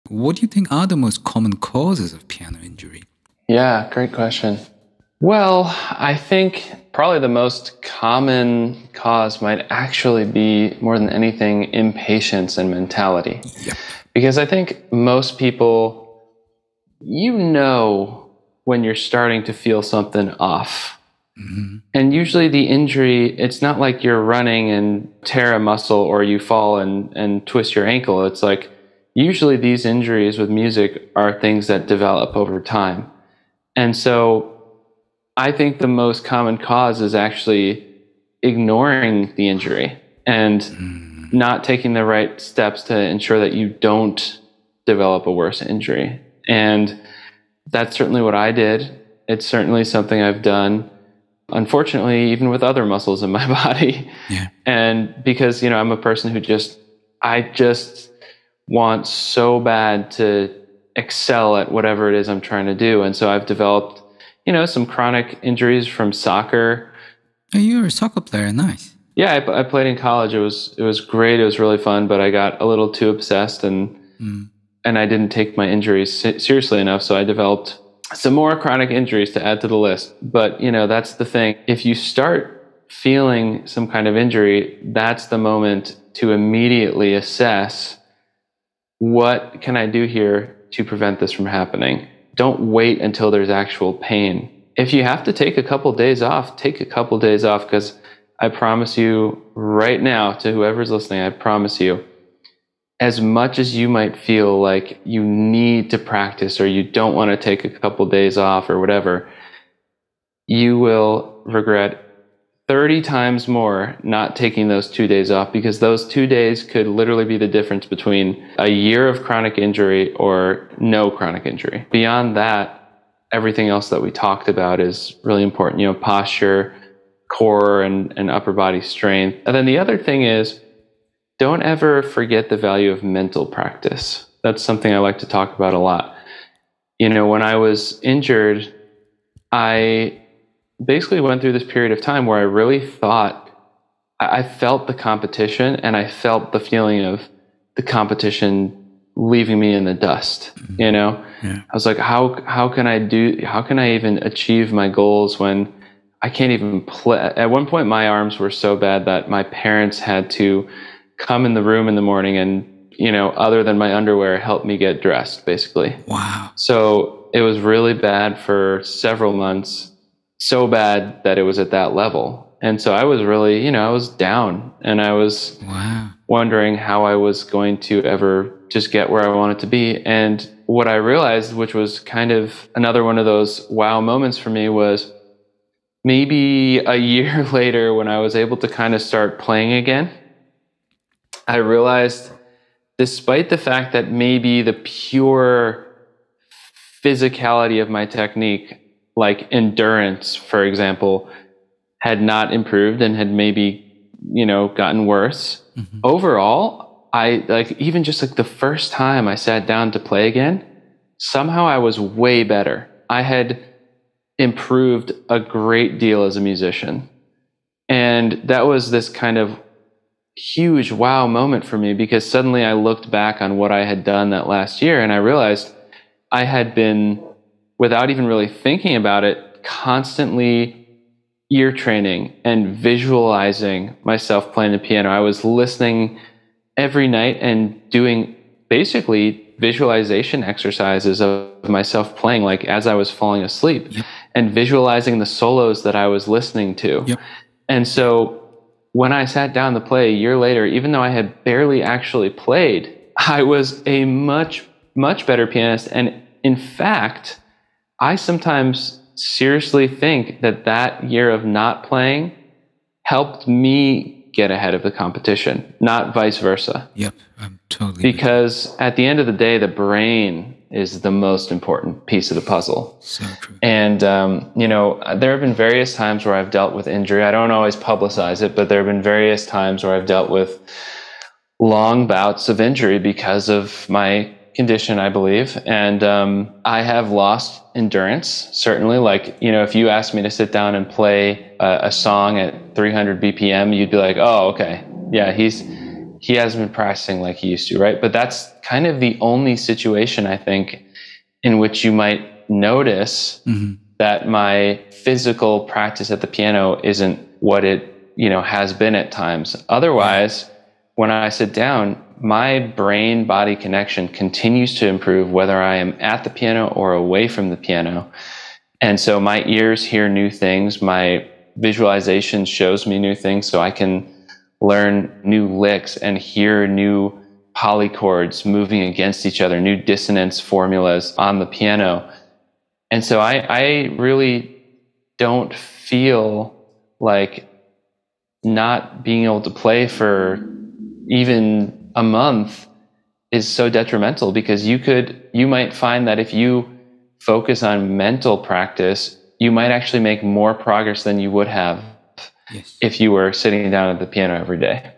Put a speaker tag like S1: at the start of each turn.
S1: What do you think are the most common causes of piano injury?
S2: Yeah, great question. Well, I think probably the most common cause might actually be, more than anything, impatience and mentality.
S1: Yep.
S2: Because I think most people, when you're starting to feel something off.
S1: Mm-hmm.
S2: And usually the injury, it's not like you're running and tear a muscle or you fall and twist your ankle. It's like usually these injuries with music are things that develop over time. And so I think the most common cause is actually ignoring the injury and not taking the right steps to ensure that you don't develop a worse injury. And that's certainly what I did. It's certainly something I've done, unfortunately, even with other muscles in my body.
S1: Yeah.
S2: And because, I'm a person who I just want so bad to excel at whatever it is I'm trying to do. And so I've developed, some chronic injuries from soccer.
S1: Oh, you're a soccer player. Nice.
S2: Yeah, I played in college. It was great. It was really fun, but I got a little too obsessed and I didn't take my injuries seriously enough. So I developed some more chronic injuries to add to the list. But, that's the thing. If you start feeling some kind of injury, that's the moment to immediately assess, what can I do here to prevent this from happening? Don't wait until there's actual pain. If you have to take a couple days off, take a couple days off, because I promise you right now, to whoever's listening, I promise you, as much as you might feel like you need to practice or you don't want to take a couple days off or whatever, you will regret 30 times more not taking those 2 days off, because those 2 days could literally be the difference between a year of chronic injury or no chronic injury. Beyond that, everything else that we talked about is really important, posture, core and upper body strength. And then the other thing is, don't ever forget the value of mental practice. That's something I like to talk about a lot. When I was injured, I basically went through this period of time where I really thought, I felt the competition and I felt the feeling of the competition leaving me in the dust.
S1: Yeah.
S2: I was like, how can I even achieve my goals when I can't even play? At one point, my arms were so bad that my parents had to come in the room in the morning and, other than my underwear, help me get dressed, basically.
S1: Wow.
S2: So it was really bad for several months. So bad that it was at that level. And so I was really, I was down and I was wondering how I was going to ever just get where I wanted to be. And what I realized, which was kind of another one of those wow moments for me, was maybe a year later when I was able to kind of start playing again, I realized, despite the fact that maybe the pure physicality of my technique, like endurance, for example, had not improved and had maybe, gotten worse. Overall, even just the first time I sat down to play again, somehow I was way better. I had improved a great deal as a musician. And that was this kind of huge wow moment for me, because suddenly I looked back on what I had done that last year and I realized I had been, without even really thinking about it, constantly ear training and visualizing myself playing the piano. I was listening every night and doing basically visualization exercises of myself playing, like as I was falling asleep, and visualizing the solos that I was listening to. And so when I sat down to play a year later, even though I had barely actually played, I was a much, much better pianist. And in fact, I sometimes seriously think that year of not playing helped me get ahead of the competition, not vice versa.
S1: Yep, I'm totally.
S2: Because at the end of the day, the brain is the most important piece of the puzzle.
S1: So true.
S2: And, there have been various times where I've dealt with injury. I don't always publicize it, but there have been various times where I've dealt with long bouts of injury because of my condition, I believe. And I have lost endurance, certainly. If you asked me to sit down and play a song at 300 BPM, you'd be like, oh, okay. Yeah, he's he hasn't been practicing like he used to, right? But that's kind of the only situation, I think, in which you might notice that my physical practice at the piano isn't what it, has been at times. Otherwise, when I sit down, my brain-body connection continues to improve whether I am at the piano or away from the piano. And so my ears hear new things, my visualization shows me new things, so I can learn new licks and hear new polychords moving against each other, new dissonance formulas on the piano. And so I really don't feel like not being able to play for even a month is so detrimental, because you might find that if you focus on mental practice, you might actually make more progress than you would have if you were sitting down at the piano every day.